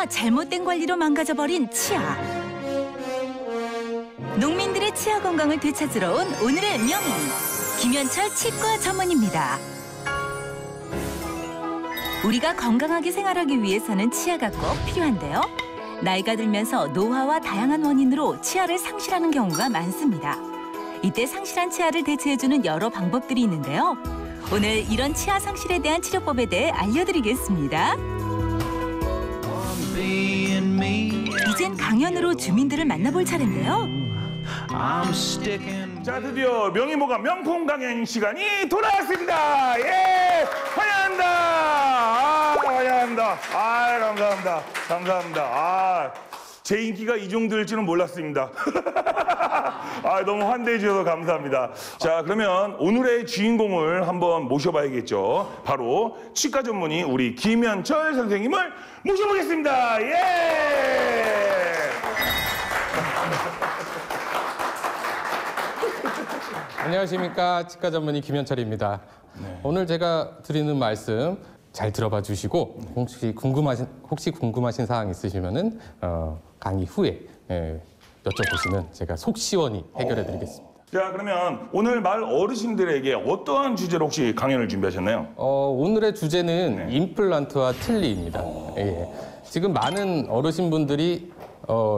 잘못된 관리로 망가져버린 치아. 농민들의 치아 건강을 되찾으러 온 오늘의 명의, 김현철 치과 전문입니다. 우리가 건강하게 생활하기 위해서는 치아가 꼭 필요한데요. 나이가 들면서 노화와 다양한 원인으로 치아를 상실하는 경우가 많습니다. 이때 상실한 치아를 대체해주는 여러 방법들이 있는데요. 오늘 이런 치아 상실에 대한 치료법에 대해 알려드리겠습니다. 이젠 강연으로 주민들을 만나볼 차례인데요. 자, 드디어 명의모가 명품 강연 시간이 돌아왔습니다. 예, 환영합니다. 환영합니다. 감사합니다. 감사합니다. 제 인기가 이 정도일 줄은 몰랐습니다. 너무 환대해 주셔서 감사합니다. 자, 그러면 오늘의 주인공을 한번 모셔봐야겠죠. 바로 치과 전문의 우리 김현철 선생님을 모셔보겠습니다. 예! 안녕하십니까. 치과 전문의 김현철입니다. 네. 오늘 제가 드리는 말씀 잘 들어봐 주시고 혹시 궁금하신 사항 있으시면은 강의 후에 여쭤보시면 제가 속 시원히 해결해 드리겠습니다. 자, 그러면 오늘 말 어르신들에게 어떠한 주제로 혹시 강연을 준비하셨나요? 오늘의 주제는 네. 임플란트와 틀니입니다. 예. 지금 많은 어르신분들이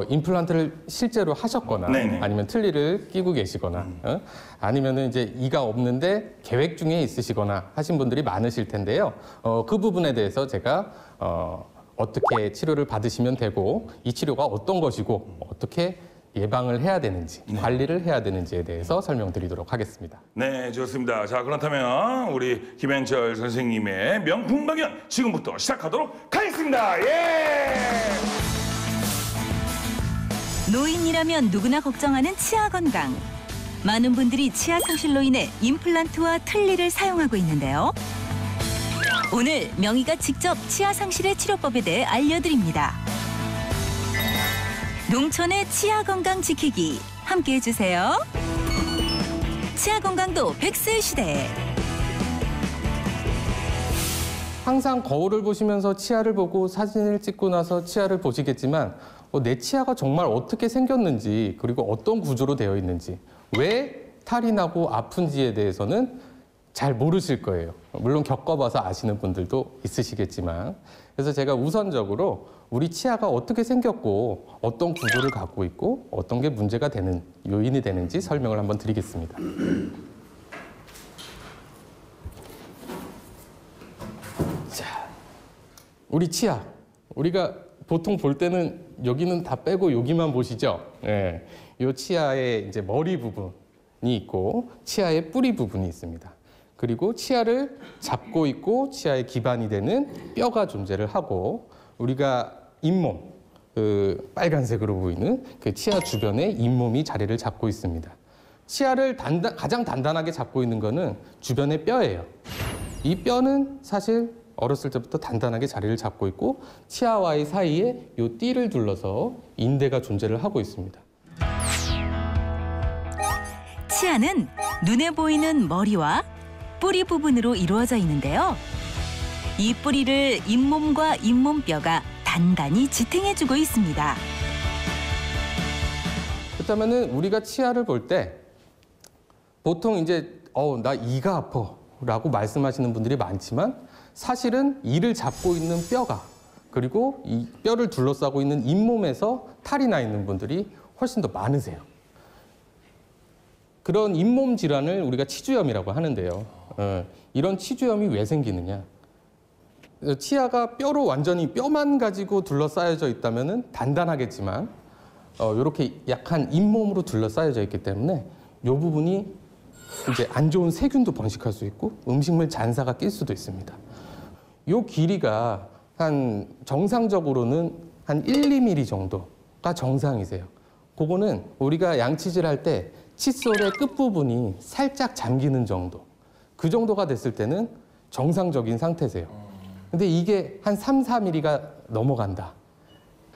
임플란트를 실제로 하셨거나 네네. 아니면 틀니를 끼고 계시거나 아니면은 이제 이가 없는데 계획 중에 있으시거나 하신 분들이 많으실 텐데요. 그 부분에 대해서 제가 어떻게 치료를 받으시면 되고 이 치료가 어떤 것이고 어떻게 예방을 해야 되는지 관리를 해야 되는지에 대해서 설명드리도록 하겠습니다. 네, 좋습니다. 자, 그렇다면 우리 김현철 선생님의 명품 강연 지금부터 시작하도록 하겠습니다. 예! 노인이라면 누구나 걱정하는 치아 건강. 많은 분들이 치아 상실로 인해 임플란트와 틀니를 사용하고 있는데요. 오늘 명의가 직접 치아 상실의 치료법에 대해 알려드립니다. 농촌의 치아 건강 지키기 함께 해주세요. 치아 건강도 100세 시대. 항상 거울을 보시면서 치아를 보고 사진을 찍고 나서 치아를 보시겠지만 내 치아가 정말 어떻게 생겼는지 그리고 어떤 구조로 되어 있는지 왜 탈이 나고 아픈지에 대해서는 잘 모르실 거예요. 물론 겪어봐서 아시는 분들도 있으시겠지만 그래서 제가 우선적으로 우리 치아가 어떻게 생겼고 어떤 구조를 갖고 있고 어떤 게 문제가 되는 요인이 되는지 설명을 한번 드리겠습니다. 자, 우리 치아 우리가 보통 볼 때는 여기는 다 빼고 여기만 보시죠. 예, 이 치아의 이제 머리 부분이 있고 치아의 뿌리 부분이 있습니다. 그리고 치아를 잡고 있고 치아의 기반이 되는 뼈가 존재를 하고 우리가 잇몸, 빨간색으로 보이는 그 치아 주변에 잇몸이 자리를 잡고 있습니다. 치아를 가장 단단하게 잡고 있는 거는 주변의 뼈예요. 이 뼈는 사실 어렸을 때부터 단단하게 자리를 잡고 있고 치아와의 사이에 이 띠를 둘러서 인대가 존재를 하고 있습니다. 치아는 눈에 보이는 머리와 뿌리 부분으로 이루어져 있는데요. 이 뿌리를 잇몸과 잇몸뼈가 단단히 지탱해주고 있습니다. 그렇다면은 우리가 치아를 볼 때 보통 이제 나 이가 아파라고 말씀하시는 분들이 많지만 사실은 이를 잡고 있는 뼈가 그리고 이 뼈를 둘러싸고 있는 잇몸에서 탈이 나 있는 분들이 훨씬 더 많으세요. 그런 잇몸 질환을 우리가 치주염이라고 하는데요. 이런 치주염이 왜 생기느냐? 치아가 뼈로 완전히 뼈만 가지고 둘러싸여져 있다면은 단단하겠지만 이렇게 약한 잇몸으로 둘러싸여져 있기 때문에 이 부분이 이제 안 좋은 세균도 번식할 수 있고 음식물 잔사가 낄 수도 있습니다. 이 길이가 한 정상적으로는 한 1, 2mm 정도가 정상이세요. 그거는 우리가 양치질 할 때 칫솔의 끝부분이 살짝 잠기는 정도. 그 정도가 됐을 때는 정상적인 상태세요. 근데 이게 한 3, 4mm가 넘어간다.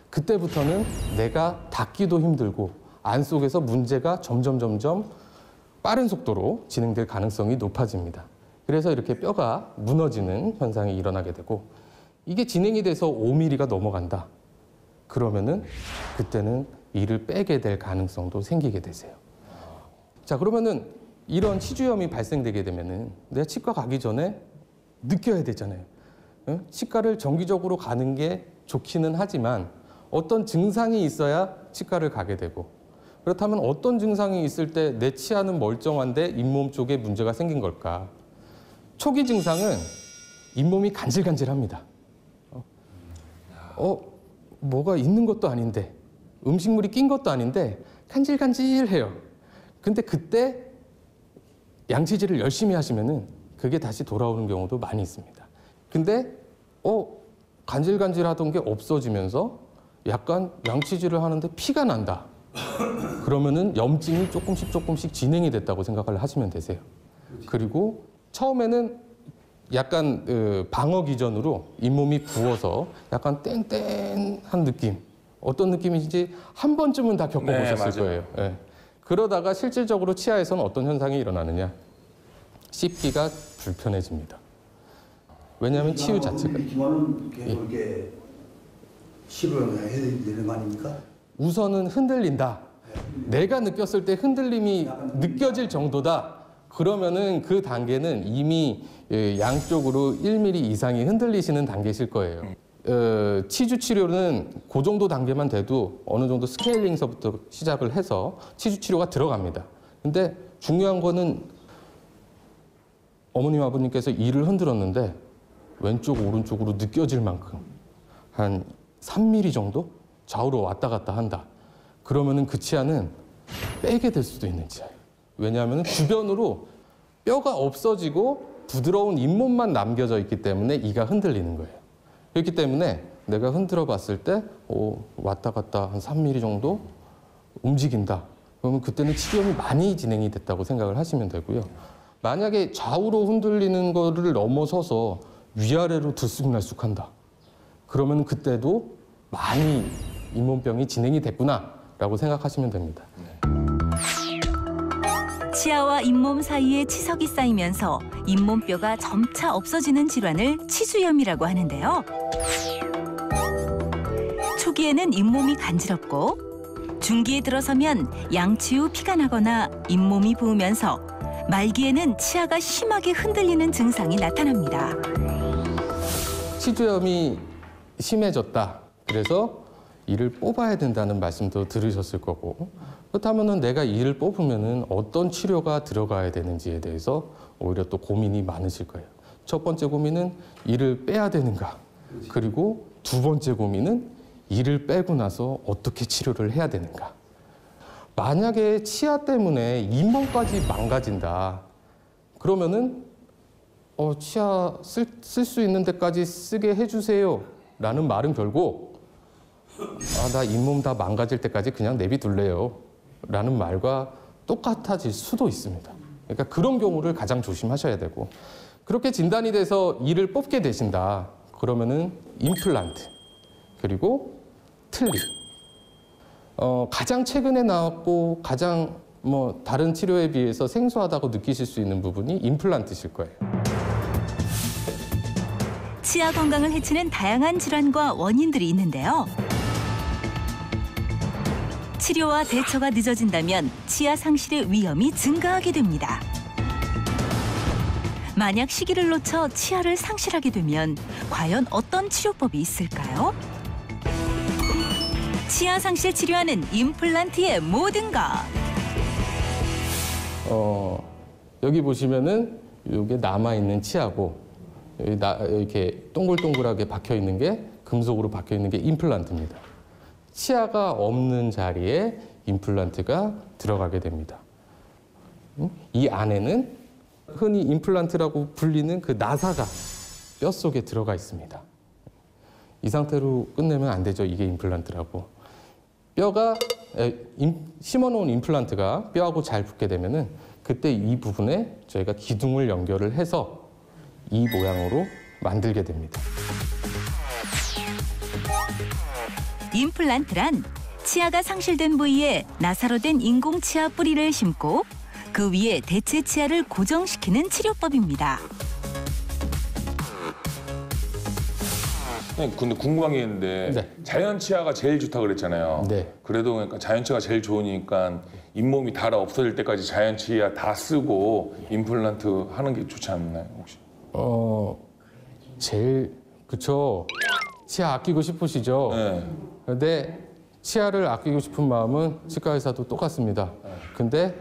그때부터는 내가 닫기도 힘들고 안 속에서 문제가 점점 빠른 속도로 진행될 가능성이 높아집니다. 그래서 이렇게 뼈가 무너지는 현상이 일어나게 되고 이게 진행이 돼서 5mm가 넘어간다. 그러면은 그때는 이를 빼게 될 가능성도 생기게 되세요. 자, 그러면은 이런 치주염이 발생되게 되면은 내가 치과 가기 전에 느껴야 되잖아요. 응? 치과를 정기적으로 가는 게 좋기는 하지만 어떤 증상이 있어야 치과를 가게 되고, 그렇다면 어떤 증상이 있을 때 내 치아는 멀쩡한데 잇몸 쪽에 문제가 생긴 걸까? 초기 증상은 잇몸이 간질간질합니다. 뭐가 있는 것도 아닌데, 음식물이 낀 것도 아닌데 간질간질해요. 근데 그때 양치질을 열심히 하시면은 그게 다시 돌아오는 경우도 많이 있습니다. 근데 간질간질하던 게 없어지면서 약간 양치질을 하는데 피가 난다. 그러면은 염증이 조금씩 진행이 됐다고 생각을 하시면 되세요. 그리고 처음에는 약간 방어 기전으로 잇몸이 부어서 약간 땡땡한 느낌, 어떤 느낌인지 한 번쯤은 다 겪어보셨을 거예요. 네. 그러다가 실질적으로 치아에서는 어떤 현상이 일어나느냐, 씹기가 불편해집니다. 왜냐하면 치유 자체가 기만은 계속 이렇게 시도를 해야 되는 거 아닙니까? 우선은 흔들린다. 내가 느꼈을 때 흔들림이 느껴질 정도다. 그러면은 그 단계는 이미 양쪽으로 1mm 이상이 흔들리시는 단계실 거예요. 치주 치료는 그 정도 단계만 돼도 어느 정도 스케일링서부터 시작을 해서 치주 치료가 들어갑니다. 근데 중요한 거는 어머님 아버님께서 이를 흔들었는데 왼쪽 오른쪽으로 느껴질 만큼 한 3mm 정도 좌우로 왔다 갔다 한다. 그러면은 그 치아는 빼게 될 수도 있는 치아예요. 왜냐하면 주변으로 뼈가 없어지고 부드러운 잇몸만 남겨져 있기 때문에 이가 흔들리는 거예요. 그렇기 때문에 내가 흔들어 봤을 때 왔다 갔다 한 3mm 정도 움직인다. 그러면 그때는 치료염이 많이 진행이 됐다고 생각을 하시면 되고요. 만약에 좌우로 흔들리는 거를 넘어서서 위아래로 들쑥날쑥한다. 그러면 그때도 많이 잇몸병이 진행이 됐구나라고 생각하시면 됩니다. 치아와 잇몸 사이에 치석이 쌓이면서 잇몸뼈가 점차 없어지는 질환을 치주염이라고 하는데요. 초기에는 잇몸이 간지럽고 중기에 들어서면 양치 후 피가 나거나 잇몸이 부으면서 말기에는 치아가 심하게 흔들리는 증상이 나타납니다. 치주염이 심해졌다. 그래서 이를 뽑아야 된다는 말씀도 들으셨을 거고, 그렇다면 내가 이를 뽑으면 어떤 치료가 들어가야 되는지에 대해서 오히려 또 고민이 많으실 거예요. 첫 번째 고민은 이를 빼야 되는가, 그리고 두 번째 고민은 이를 빼고 나서 어떻게 치료를 해야 되는가. 만약에 치아 때문에 잇몸까지 망가진다. 그러면은 치아 쓸 수 있는 데까지 쓰게 해주세요 라는 말은 결국 나 잇몸 다 망가질 때까지 그냥 내비둘래요 라는 말과 똑같아질 수도 있습니다. 그러니까 그런 경우를 가장 조심하셔야 되고, 그렇게 진단이 돼서 이를 뽑게 되신다. 그러면은 임플란트 그리고 틀니, 가장 최근에 나왔고 가장 다른 치료에 비해서 생소하다고 느끼실 수 있는 부분이 임플란트실 거예요. 치아 건강을 해치는 다양한 질환과 원인들이 있는데요. 치료와 대처가 늦어진다면 치아 상실의 위험이 증가하게 됩니다. 만약 시기를 놓쳐 치아를 상실하게 되면 과연 어떤 치료법이 있을까요? 치아 상실 치료하는 임플란트의 모든 것. 여기 보시면은 이게 남아있는 치아고, 이렇게 동글동글하게 박혀 있는 게, 금속으로 박혀 있는 게 임플란트입니다. 치아가 없는 자리에 임플란트가 들어가게 됩니다. 이 안에는 흔히 임플란트라고 불리는 그 나사가 뼛속에 들어가 있습니다. 이 상태로 끝내면 안 되죠. 이게 임플란트라고. 뼈가 심어놓은 임플란트가 뼈하고 잘 붙게 되면은 그때 이 부분에 저희가 기둥을 연결을 해서 이 모양으로 만들게 됩니다. 임플란트란 치아가 상실된 부위에 나사로 된 인공 치아 뿌리를 심고 그 위에 대체 치아를 고정시키는 치료법입니다. 근데 궁금한 게 있는데 네. 자연 치아가 제일 좋다 그랬잖아요. 네. 그래도 그러니까 자연 치아가 제일 좋으니까 잇몸이 닳아 없어질 때까지 자연 치아 다 쓰고 임플란트 하는 게 좋지 않나요, 혹시? 제일 그쵸. 치아 아끼고 싶으시죠? 네. 근데 치아를 아끼고 싶은 마음은 치과 의사도 똑같습니다. 근데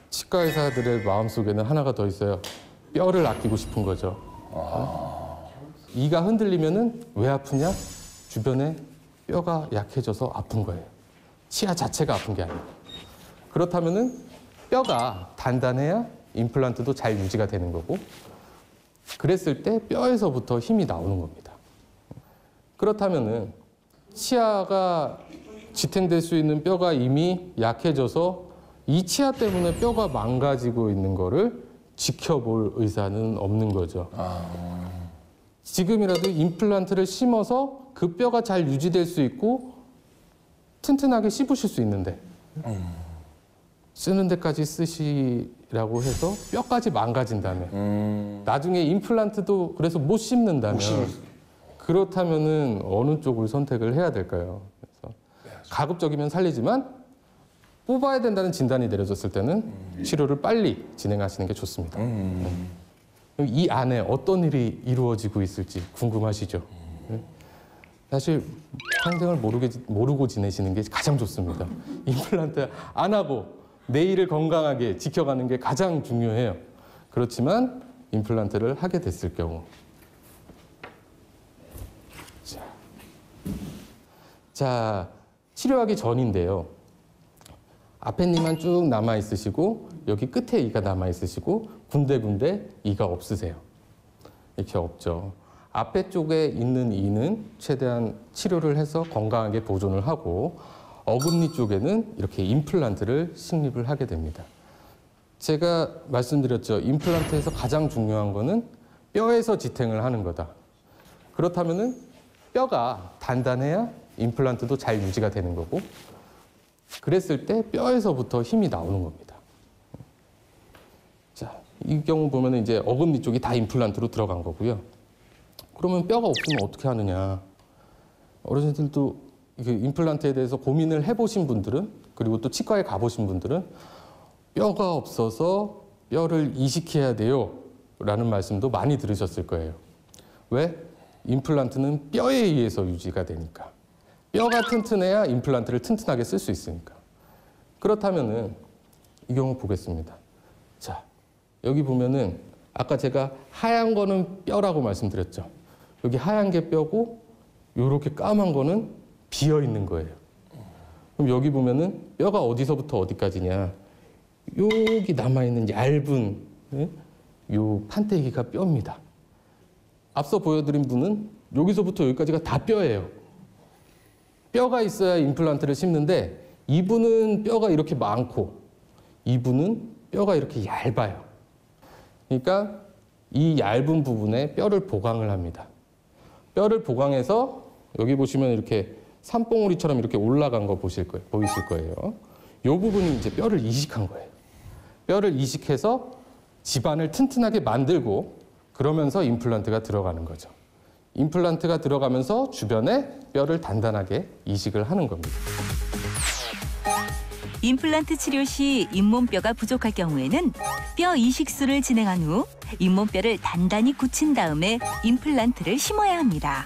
치과 의사들의 마음속에는 하나가 더 있어요. 뼈를 아끼고 싶은 거죠. 이가 흔들리면은 왜 아프냐? 주변에 뼈가 약해져서 아픈 거예요. 치아 자체가 아픈 게 아니에요. 그렇다면은 뼈가 단단해야 임플란트도 잘 유지가 되는 거고, 그랬을 때 뼈에서부터 힘이 나오는 겁니다. 그렇다면은 치아가 지탱될 수 있는 뼈가 이미 약해져서 이 치아 때문에 뼈가 망가지고 있는 거를 지켜볼 의사는 없는 거죠. 지금이라도 임플란트를 심어서 그 뼈가 잘 유지될 수 있고 튼튼하게 씹으실 수 있는데 쓰는 데까지 쓰시라고 해서 뼈까지 망가진다면 나중에 임플란트도 그래서 못 씹는다면 그렇다면은 어느 쪽을 선택을 해야 될까요? 그래서 가급적이면 살리지만 뽑아야 된다는 진단이 내려졌을 때는 치료를 빨리 진행하시는 게 좋습니다. 이 안에 어떤 일이 이루어지고 있을지 궁금하시죠? 사실 평생을 모르고 지내시는 게 가장 좋습니다. 임플란트 안 하고 내일을 건강하게 지켜가는 게 가장 중요해요. 그렇지만 임플란트를 하게 됐을 경우 자, 치료하기 전인데요. 앞에 니만 쭉 남아 있으시고 여기 끝에 이가 남아 있으시고 군데군데 이가 없으세요. 이렇게 없죠. 앞에 쪽에 있는 이는 최대한 치료를 해서 건강하게 보존을 하고 어금니 쪽에는 이렇게 임플란트를 식립을 하게 됩니다. 제가 말씀드렸죠. 임플란트에서 가장 중요한 거는 뼈에서 지탱을 하는 거다. 그렇다면은 뼈가 단단해야 임플란트도 잘 유지가 되는 거고 그랬을 때 뼈에서부터 힘이 나오는 겁니다. 자, 이 경우 보면 이제 어금니 쪽이 다 임플란트로 들어간 거고요. 그러면 뼈가 없으면 어떻게 하느냐. 어르신들도 임플란트에 대해서 고민을 해보신 분들은 그리고 또 치과에 가보신 분들은 뼈가 없어서 뼈를 이식해야 돼요 라는 말씀도 많이 들으셨을 거예요. 왜? 임플란트는 뼈에 의해서 유지가 되니까. 뼈가 튼튼해야 임플란트를 튼튼하게 쓸 수 있으니까. 그렇다면은 이 경우 보겠습니다. 자, 여기 보면은 아까 제가 하얀 거는 뼈라고 말씀드렸죠. 여기 하얀 게 뼈고 요렇게 까만 거는 비어 있는 거예요. 그럼 여기 보면은 뼈가 어디서부터 어디까지냐. 여기 남아있는 얇은 요 판때기가 뼈입니다. 앞서 보여드린 분은 여기서부터 여기까지가 다 뼈예요. 뼈가 있어야 임플란트를 심는데 이분은 뼈가 이렇게 많고 이분은 뼈가 이렇게 얇아요. 그러니까 이 얇은 부분에 뼈를 보강을 합니다. 뼈를 보강해서 여기 보시면 이렇게 산봉우리처럼 이렇게 올라간 거 보이실 거예요. 이 부분이 이제 뼈를 이식한 거예요. 뼈를 이식해서 집안을 튼튼하게 만들고 그러면서 임플란트가 들어가는 거죠. 임플란트가 들어가면서 주변에 뼈를 단단하게 이식을 하는 겁니다. 임플란트 치료 시 잇몸뼈가 부족할 경우에는 뼈 이식술을 진행한 후 잇몸뼈를 단단히 굳힌 다음에 임플란트를 심어야 합니다.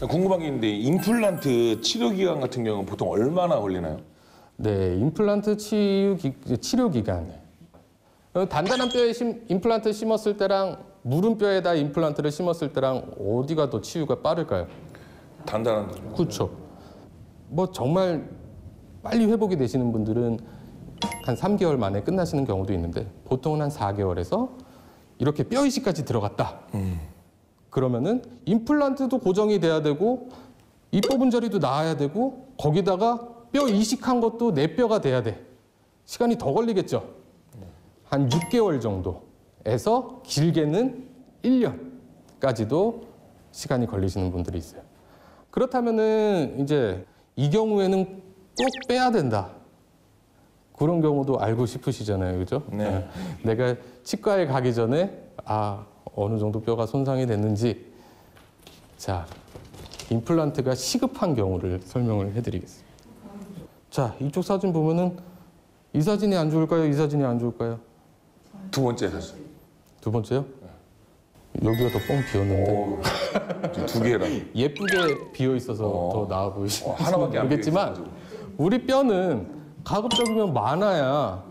궁금한 게 있는데 임플란트 치료 기간 같은 경우는 보통 얼마나 걸리나요? 네, 임플란트 치료 기간. 단단한 뼈에 임플란트 심었을 때랑 무른 뼈에다 임플란트를 심었을 때랑 어디가 더 치유가 빠를까요? 단단한 거. 그렇죠. 뭐 정말 빨리 회복이 되시는 분들은 한 3개월 만에 끝나시는 경우도 있는데 보통은 한 4개월에서 이렇게 뼈 이식까지 들어갔다. 그러면은 임플란트도 고정이 돼야 되고 이 뽑은 자리도 나아야 되고 거기다가 뼈 이식한 것도 내 뼈가 돼야 돼. 시간이 더 걸리겠죠. 한 6개월 정도에서 길게는 1년까지도 시간이 걸리시는 분들이 있어요. 그렇다면은 이제 이 경우에는 꼭 빼야 된다. 그런 경우도 알고 싶으시잖아요. 그죠? 네. 내가 치과에 가기 전에 어느 정도 뼈가 손상이 됐는지 자, 임플란트가 시급한 경우를 설명을 해드리겠습니다. 자, 이쪽 사진 보면은 이 사진이 안 좋을까요? 이 사진이 안 좋을까요? 두 번째 사실. 두 번째요? 여기가 더 뻥 비었는데 두 개라. 예쁘게 비어 있어서 더 나아 보이시는지 하나밖에 안 모르겠지만 우리 뼈는 가급적이면 많아야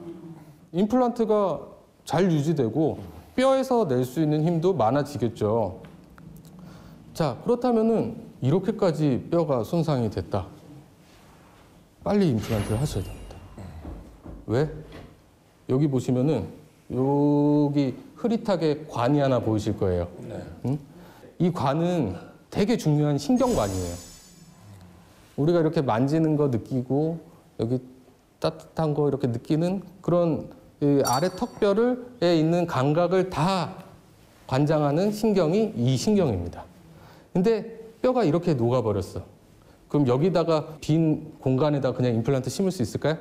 임플란트가 잘 유지되고 뼈에서 낼 수 있는 힘도 많아지겠죠. 자, 그렇다면은 이렇게까지 뼈가 손상이 됐다. 빨리 임플란트를 하셔야 됩니다. 왜? 여기 보시면은 여기 흐릿하게 관이 하나 보이실 거예요. 응? 이 관은 되게 중요한 신경관이에요. 우리가 이렇게 만지는 거 느끼고 여기 따뜻한 거 이렇게 느끼는 그런 이 아래 턱뼈에 있는 감각을 다 관장하는 신경이 이 신경입니다. 근데 뼈가 이렇게 녹아버렸어. 그럼 여기다가 빈 공간에다 그냥 임플란트 심을 수 있을까요?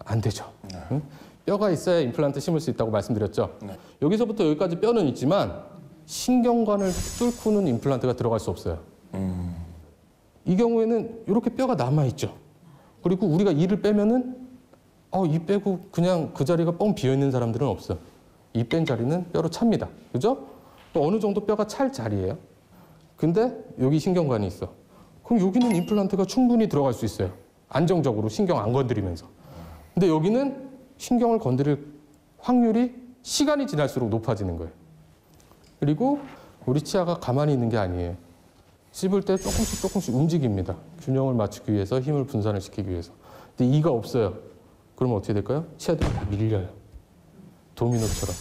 안 되죠. 응? 뼈가 있어야 임플란트 심을 수 있다고 말씀드렸죠. 여기서부터 여기까지 뼈는 있지만 신경관을 뚫고는 임플란트가 들어갈 수 없어요. 이 경우에는 이렇게 뼈가 남아있죠. 그리고 우리가 이를 빼면은 이 빼고 그냥 그 자리가 뻥 비어있는 사람들은 없어. 이 뺀 자리는 뼈로 찹니다. 그죠? 또 어느 정도 뼈가 찰 자리예요. 근데 여기 신경관이 있어. 그럼 여기는 임플란트가 충분히 들어갈 수 있어요. 안정적으로 신경 안 건드리면서. 근데 여기는 신경을 건드릴 확률이 시간이 지날수록 높아지는 거예요. 그리고 우리 치아가 가만히 있는 게 아니에요. 씹을 때 조금씩 움직입니다. 균형을 맞추기 위해서, 힘을 분산을 시키기 위해서. 근데 이가 없어요. 그러면 어떻게 될까요? 치아들이 다 밀려요. 도미노처럼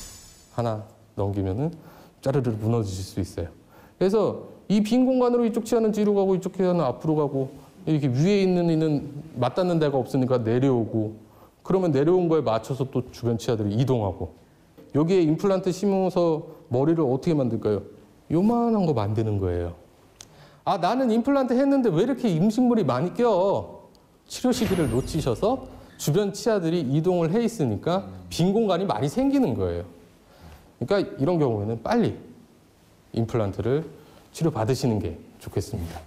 하나 넘기면은 짜르르 무너지실 수 있어요. 그래서 이 빈 공간으로 이쪽 치아는 뒤로 가고 이쪽 치아는 앞으로 가고 이렇게 위에 있는 이는 맞닿는 데가 없으니까 내려오고 그러면 내려온 거에 맞춰서 또 주변 치아들이 이동하고 여기에 임플란트 심어서 머리를 어떻게 만들까요? 요만한 거 만드는 거예요. 아, 나는 임플란트 했는데 왜 이렇게 음식물이 많이 껴? 치료 시기를 놓치셔서 주변 치아들이 이동을 해 있으니까 빈 공간이 많이 생기는 거예요. 그러니까 이런 경우에는 빨리 임플란트를 치료받으시는 게 좋겠습니다.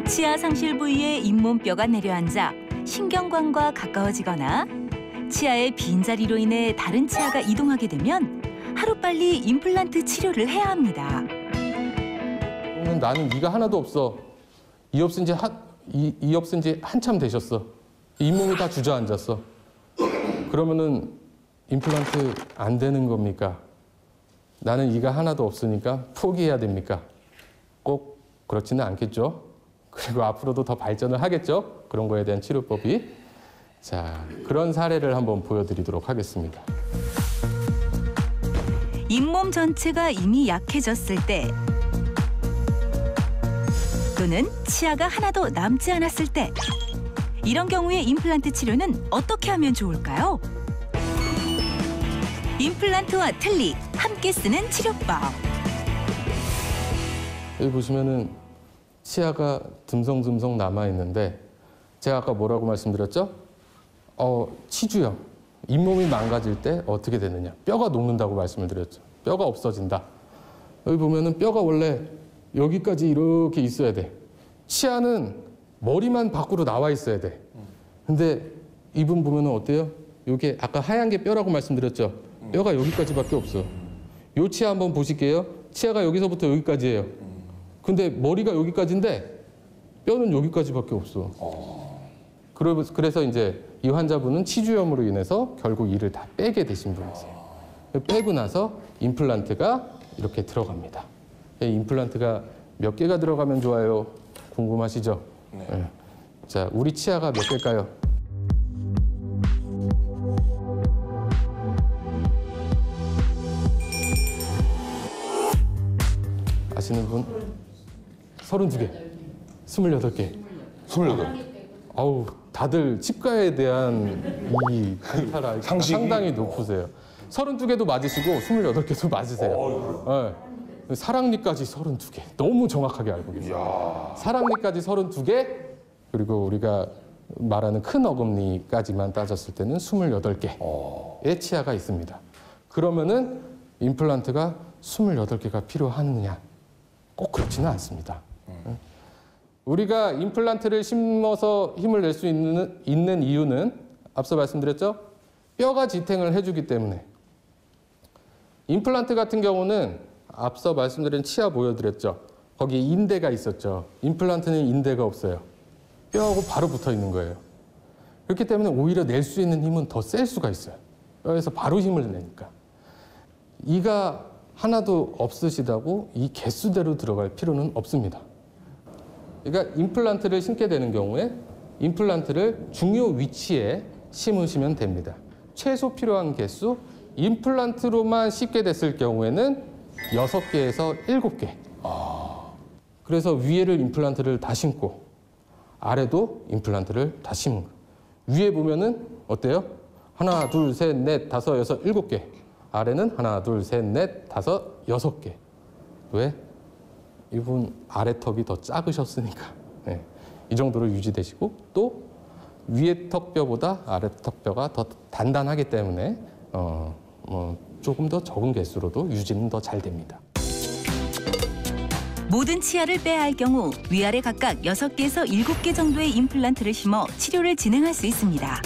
치아 상실 부위에 잇몸뼈가 내려앉아 신경관과 가까워지거나 치아의 빈자리로 인해 다른 치아가 이동하게 되면 하루빨리 임플란트 치료를 해야 합니다. 나는 이가 하나도 없어. 이 없은 지 한참 되셨어. 잇몸이 다 주저앉았어. 그러면은 임플란트 안 되는 겁니까? 나는 이가 하나도 없으니까 포기해야 됩니까? 꼭 그렇지는 않겠죠. 그리고 앞으로도 더 발전을 하겠죠. 그런 거에 대한 치료법이. 자, 그런 사례를 한번 보여드리도록 하겠습니다. 잇몸 전체가 이미 약해졌을 때 또는 치아가 하나도 남지 않았을 때 이런 경우에 임플란트 치료는 어떻게 하면 좋을까요? 임플란트와 틀니 함께 쓰는 치료법. 여기 보시면은 치아가 듬성듬성 남아 있는데 제가 아까 뭐라고 말씀드렸죠? 치주염, 잇몸이 망가질 때 어떻게 되느냐? 뼈가 녹는다고 말씀을 드렸죠. 뼈가 없어진다. 여기 보면은 뼈가 원래 여기까지 이렇게 있어야 돼. 치아는 머리만 밖으로 나와 있어야 돼. 근데 이분 보면은 어때요? 이게 아까 하얀 게 뼈라고 말씀드렸죠. 뼈가 여기까지밖에 없어. 요 치아 한번 보실게요. 치아가 여기서부터 여기까지예요. 근데 머리가 여기까지인데 뼈는 여기까지밖에 없어. 그래서 이제 이 환자분은 치주염으로 인해서 결국 이를 다 빼게 되신 분이세요. 빼고 나서 임플란트가 이렇게 들어갑니다. 임플란트가 몇 개가 들어가면 좋아요? 궁금하시죠? 네. 자, 우리 치아가 몇 개일까요? 아시는 분? 32개, 28개. 28. 아우, 다들 치과에 대한 이 관찰 상당히 높으세요. 32개도 맞으시고 28개도 맞으세요. 네. 사랑니까지 32개. 너무 정확하게 알고 계세요. 사랑니까지 32개, 그리고 우리가 말하는 큰 어금니까지만 따졌을 때는 28개의 치아가 있습니다. 그러면은 임플란트가 28개가 필요하느냐? 꼭 그렇지는 않습니다. 우리가 임플란트를 심어서 힘을 낼 수 있는 이유는 앞서 말씀드렸죠? 뼈가 지탱을 해주기 때문에. 임플란트 같은 경우는 앞서 말씀드린 치아 보여드렸죠? 거기에 인대가 있었죠. 임플란트는 인대가 없어요. 뼈하고 바로 붙어 있는 거예요. 그렇기 때문에 오히려 낼 수 있는 힘은 더 셀 수가 있어요. 뼈에서 바로 힘을 내니까. 이가 하나도 없으시다고 이 개수대로 들어갈 필요는 없습니다. 그러니까 임플란트를 심게 되는 경우에 임플란트를 중요 위치에 심으시면 됩니다. 최소 필요한 개수, 임플란트로만 심게 됐을 경우에는 6개에서 7개. 그래서 위에를 임플란트를 다 심고 아래도 임플란트를 다 심은 거예요. 위에 보면은 어때요? 하나, 둘, 셋, 넷, 다섯, 여섯, 7개. 아래는 하나, 둘, 셋, 넷, 다섯, 6개. 왜? 이분 아래 턱이 더 작으셨으니까. 네. 이 정도로 유지되시고 또 위에 턱뼈보다 아래 턱뼈가 더 단단하기 때문에 조금 더 적은 개수로도 유지는 더 잘 됩니다. 모든 치아를 빼야 할 경우 위아래 각각 6개에서 7개 정도의 임플란트를 심어 치료를 진행할 수 있습니다.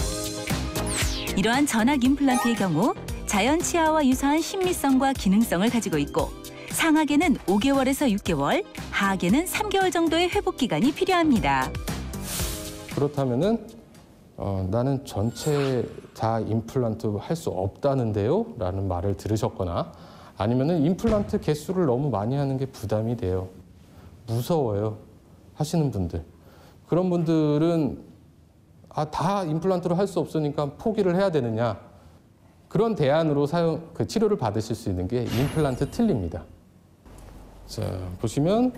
이러한 전악 임플란트의 경우 자연 치아와 유사한 심미성과 기능성을 가지고 있고 상하계는 5개월에서 6개월, 하하계는 3개월 정도의 회복 기간이 필요합니다. 그렇다면은 나는 전체 다 임플란트 할 수 없다는데요? 라는 말을 들으셨거나 아니면은 임플란트 개수를 너무 많이 하는 게 부담이 돼요. 무서워요. 하시는 분들. 그런 분들은 다 임플란트로 할 수 없으니까 포기를 해야 되느냐. 그런 대안으로 치료를 받으실 수 있는 게 임플란트 틀니입니다. 자, 보시면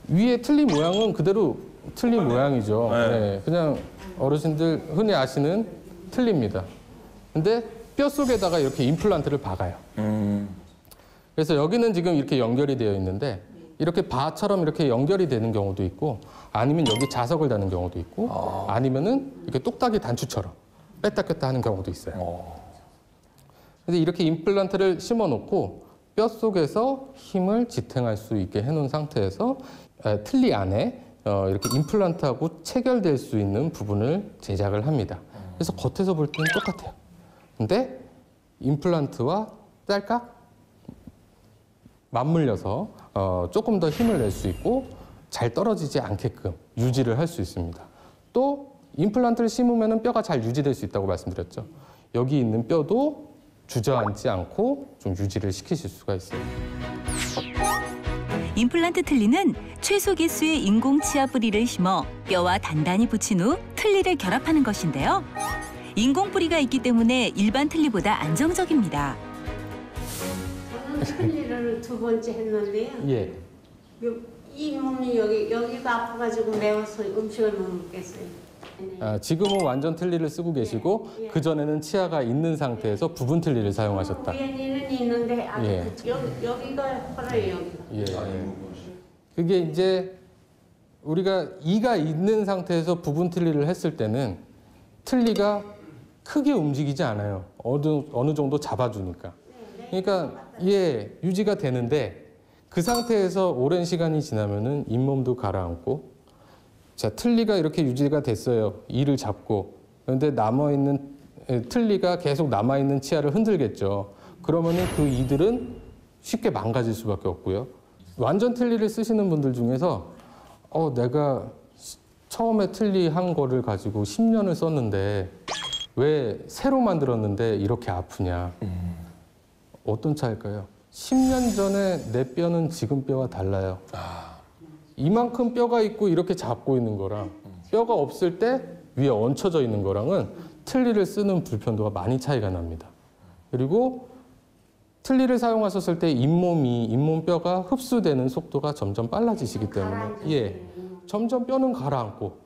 위에 틀니 모양은 그대로 틀니 모양이죠. 네, 그냥 어르신들 흔히 아시는 틀니입니다. 근데 뼈 속에다가 이렇게 임플란트를 박아요. 그래서 여기는 지금 이렇게 연결이 되어 있는데 이렇게 바처럼 이렇게 연결이 되는 경우도 있고 아니면 여기 자석을 다는 경우도 있고 아니면은 이렇게 똑딱이 단추처럼 뺐다 꼈다 하는 경우도 있어요. 그래서 이렇게 임플란트를 심어놓고 뼈 속에서 힘을 지탱할 수 있게 해놓은 상태에서 틀니 안에 이렇게 임플란트하고 체결될 수 있는 부분을 제작을 합니다. 그래서 겉에서 볼 때는 똑같아요. 근데 임플란트와 딸깍 맞물려서 조금 더 힘을 낼 수 있고 잘 떨어지지 않게끔 유지를 할 수 있습니다. 또 임플란트를 심으면 뼈가 잘 유지될 수 있다고 말씀드렸죠. 여기 있는 뼈도 주저앉지 않고 좀 유지를 시키실 수가 있어요. 임플란트 틀니는 최소 개수의 인공 치아 뿌리를 심어 뼈와 단단히 붙인 후 틀니를 결합하는 것인데요. 인공 뿌리가 있기 때문에 일반 틀니보다 안정적입니다. 저는 틀니를 2번째 했는데요. 예. 이 몸이 여기가 아파가지고 매워서 음식을 못 먹겠어요. 지금은 완전 틀니를 쓰고 계시고 예. 그전에는 치아가 있는 상태에서 부분 틀니를 사용하셨다. 위에는 있는데 예. 여기가 헐어요. 여기가. 예. 그게 이제 우리가 이가 있는 상태에서 부분 틀니를 했을 때는 틀니가 크게 움직이지 않아요. 어느 정도 잡아주니까. 그러니까 유지가 되는데 그 상태에서 오랜 시간이 지나면은 잇몸도 가라앉고 자, 틀니가 이렇게 유지가 됐어요. 이를 잡고. 그런데 틀니가 계속 남아있는 치아를 흔들겠죠. 그러면은 그 이들은 쉽게 망가질 수밖에 없고요. 완전 틀니를 쓰시는 분들 중에서 내가 처음에 틀니 한 거를 가지고 10년을 썼는데 왜 새로 만들었는데 이렇게 아프냐. 어떤 차일까요? 10년 전에 내 뼈는 지금 뼈와 달라요. 이만큼 뼈가 있고 이렇게 잡고 있는 거랑 뼈가 없을 때 위에 얹혀져 있는 거랑은 틀니를 쓰는 불편도가 많이 차이가 납니다. 그리고 틀니를 사용하셨을 때 잇몸뼈가 흡수되는 속도가 점점 빨라지시기 때문에 점점 뼈는 가라앉고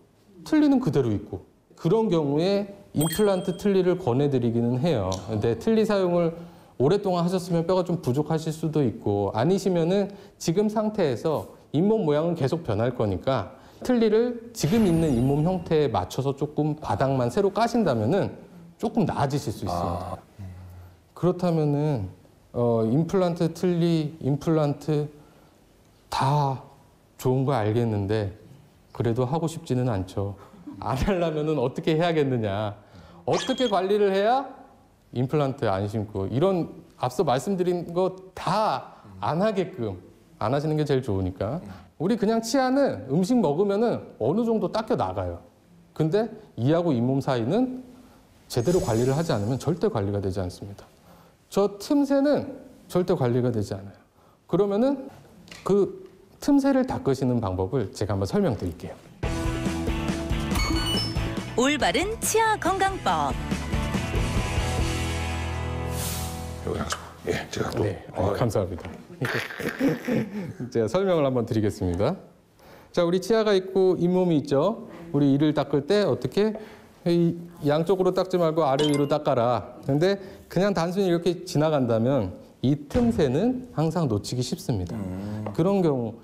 틀니는 그대로 있고 그런 경우에 임플란트 틀니를 권해드리기는 해요. 근데 틀니 사용을 오랫동안 하셨으면 뼈가 좀 부족하실 수도 있고 아니시면은 지금 상태에서 잇몸 모양은 계속 변할 거니까 틀니를 지금 있는 잇몸 형태에 맞춰서 조금 바닥만 새로 까신다면은 조금 나아지실 수 있습니다. 그렇다면은 임플란트 틀니, 임플란트 다 좋은 거 알겠는데 그래도 하고 싶지는 않죠. 안 하려면은 어떻게 해야겠느냐. 어떻게 관리를 해야 임플란트 안 심고 이런 앞서 말씀드린 거 다 안 하게끔 안 하시는 게 제일 좋으니까. 우리 그냥 치아는 음식 먹으면은 어느 정도 닦여 나가요. 근데 이하고 잇몸 사이는 제대로 관리를 하지 않으면 절대 관리가 되지 않습니다. 저 틈새는 절대 관리가 되지 않아요. 그러면은 그 틈새를 닦으시는 방법을 제가 한번 설명드릴게요. 올바른 치아 건강법. 여기 양쪽. 예, 제가 또. 네, 감사합니다. 제가 설명을 한번 드리겠습니다. 자, 우리 치아가 있고 잇몸이 있죠. 우리 이를 닦을 때 어떻게 이 양쪽으로 닦지 말고 아래 위로 닦아라. 근데 그냥 단순히 이렇게 지나간다면 이 틈새는 항상 놓치기 쉽습니다. 그런 경우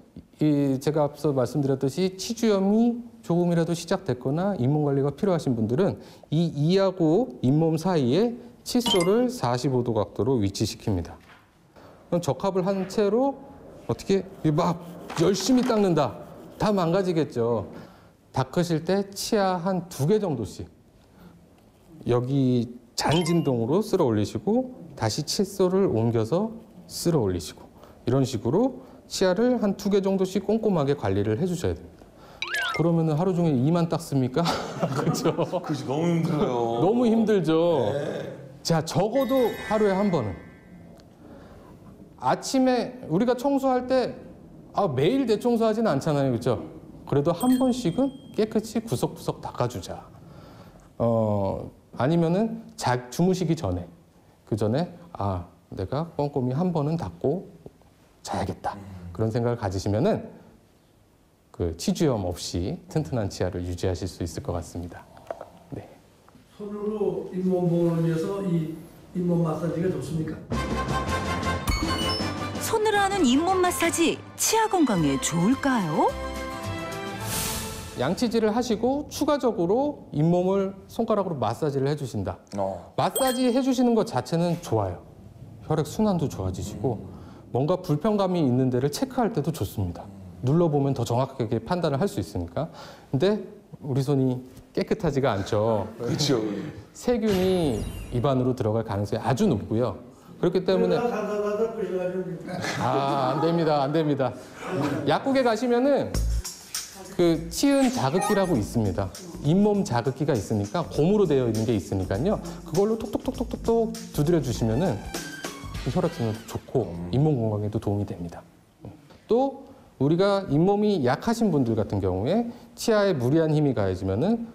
제가 앞서 말씀드렸듯이 치주염이 조금이라도 시작됐거나 잇몸 관리가 필요하신 분들은 이 이하고 잇몸 사이에 칫솔을 45도 각도로 위치시킵니다. 그럼 적합을 한 채로 어떻게 막 열심히 닦는다. 다 망가지겠죠. 닦으실 때 치아 한 2개 정도씩 여기 잔진동으로 쓸어 올리시고 다시 칫솔을 옮겨서 쓸어 올리시고 이런 식으로 치아를 한 2개 정도씩 꼼꼼하게 관리를 해주셔야 됩니다. 그러면 하루 종일 이만 닦습니까? 그렇죠. 그렇지, 너무 힘들어요. 너무 힘들죠. 자, 적어도 하루에 한 번은. 아침에 우리가 청소할 때 매일 대청소하지는 않잖아요. 그렇죠? 그래도 한 번씩은 깨끗이 구석구석 닦아주자. 아니면은 주무시기 전에 그 전에 내가 꼼꼼히 한 번은 닦고 자야겠다. 그런 생각을 가지시면은 그 치주염 없이 튼튼한 치아를 유지하실 수 있을 것 같습니다. 네. 손으로 잇몸 보호를 위해서 이 잇몸 마사지가 좋습니까? 손으로 하는 잇몸 마사지 치아 건강에 좋을까요? 양치질을 하시고 추가적으로 잇몸을 손가락으로 마사지를 해주신다. 마사지 해주시는 것 자체는 좋아요. 혈액 순환도 좋아지시고 뭔가 불편감이 있는 데를 체크할 때도 좋습니다. 눌러보면 더 정확하게 판단을 할 수 있으니까. 근데 우리 손이 깨끗하지가 않죠. 그렇죠. 세균이 입안으로 들어갈 가능성이 아주 높고요. 그렇기 때문에 안 됩니다. 안 됩니다. 약국에 가시면은 그 치은 자극기라고 있습니다. 잇몸 자극기가 있으니까 곰으로 되어 있는 게 있으니까요. 그걸로 톡톡톡톡톡 두드려 주시면은 혈액순환도 좋고 잇몸 건강에도 도움이 됩니다. 또 우리가 잇몸이 약하신 분들 같은 경우에 치아에 무리한 힘이 가해지면은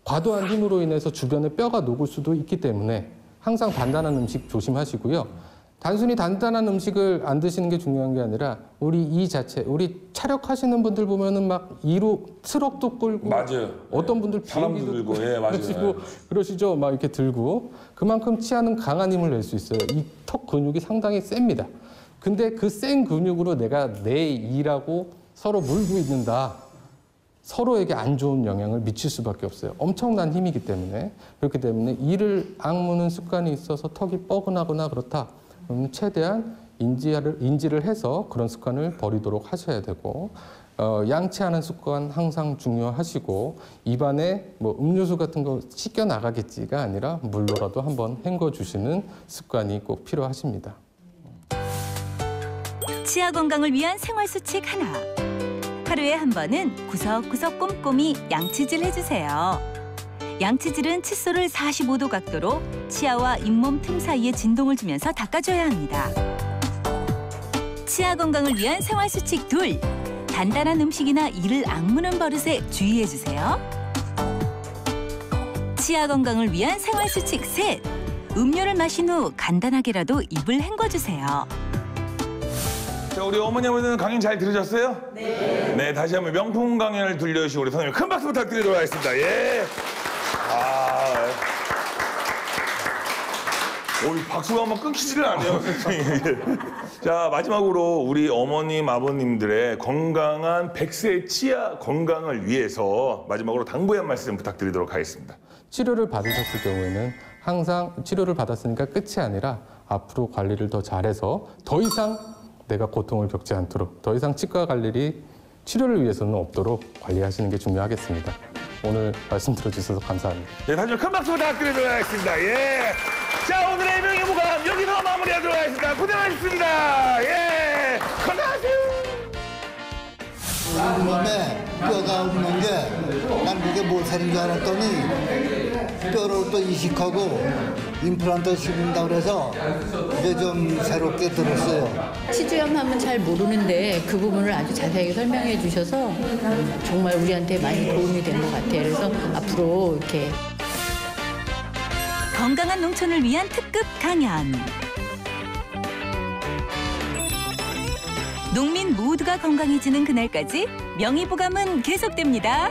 과도한 힘으로 인해서 주변에 뼈가 녹을 수도 있기 때문에 항상 단단한 음식 조심하시고요. 단순히 단단한 음식을 안 드시는 게 중요한 게 아니라 우리 이 자체, 우리 차력하시는 분들 보면은 막 이로 트럭도 끌고 맞아요. 어떤 분들 사람도 들고, 예, 맞아요. 그러시죠. 막 이렇게 들고 그만큼 치아는 강한 힘을 낼 수 있어요. 이 턱 근육이 상당히 셉니다. 근데 그 센 근육으로 내가 내 이라고 서로 물고 있는다. 서로에게 안 좋은 영향을 미칠 수밖에 없어요. 엄청난 힘이기 때문에. 그렇기 때문에 이를 악무는 습관이 있어서 턱이 뻐근하거나 그렇다. 그러면 최대한 인지를 해서 그런 습관을 버리도록 하셔야 되고 양치하는 습관 항상 중요하시고 입안에 뭐 음료수 같은 거 씻겨 나가겠지가 아니라 물로라도 한번 헹궈 주시는 습관이 꼭 필요하십니다. 치아 건강을 위한 생활 수칙 하나. 하루에 한 번은 구석구석 꼼꼼히 양치질 해주세요. 양치질은 칫솔을 45도 각도로 치아와 잇몸 틈 사이에 진동을 주면서 닦아줘야 합니다. 치아 건강을 위한 생활 수칙 2. 단단한 음식이나 이를 악무는 버릇에 주의해주세요. 치아 건강을 위한 생활 수칙 3. 음료를 마신 후 간단하게라도 입을 헹궈주세요. 자, 우리 어머니 아버지는 강연 잘 들으셨어요? 네. 네, 다시 한번 명품 강연을 들려주시고 우리 선생님 큰 박수 부탁드리도록 하겠습니다. 예. 박수가 한번 끊기지를 않네요, 선생님. 자, 마지막으로 우리 어머님, 아버님들의 건강한 100세 치아 건강을 위해서 마지막으로 당부의 한 말씀 부탁드리도록 하겠습니다. 치료를 받으셨을 경우에는 항상 치료를 받았으니까 끝이 아니라 앞으로 관리를 더 잘해서 더 이상 내가 고통을 겪지 않도록, 더 이상 치과 갈 일이 치료를 위해서는 없도록 관리하시는 게 중요하겠습니다. 오늘 말씀 들어주셔서 감사합니다. 예, 다시 큰 박수 부탁드리도록 하겠습니다. 예. 자, 오늘의 명예무감 여기서 마무리하도록 하겠습니다. 고생하셨습니다. 예. 건강하세요. 몸에 뼈가 없는 게 난 그게 모살인 줄 알았더니 뼈를 또 이식하고 임플란트 씌운다고 그래서 그게 좀 새롭게 들었어요. 치주염 하면 잘 모르는데 그 부분을 아주 자세하게 설명해 주셔서 정말 우리한테 많이 도움이 된 것 같아요. 그래서 앞으로 이렇게 건강한 농촌을 위한 특급 강연. 농민 모두가 건강해지는 그날까지 명의보감은 계속됩니다.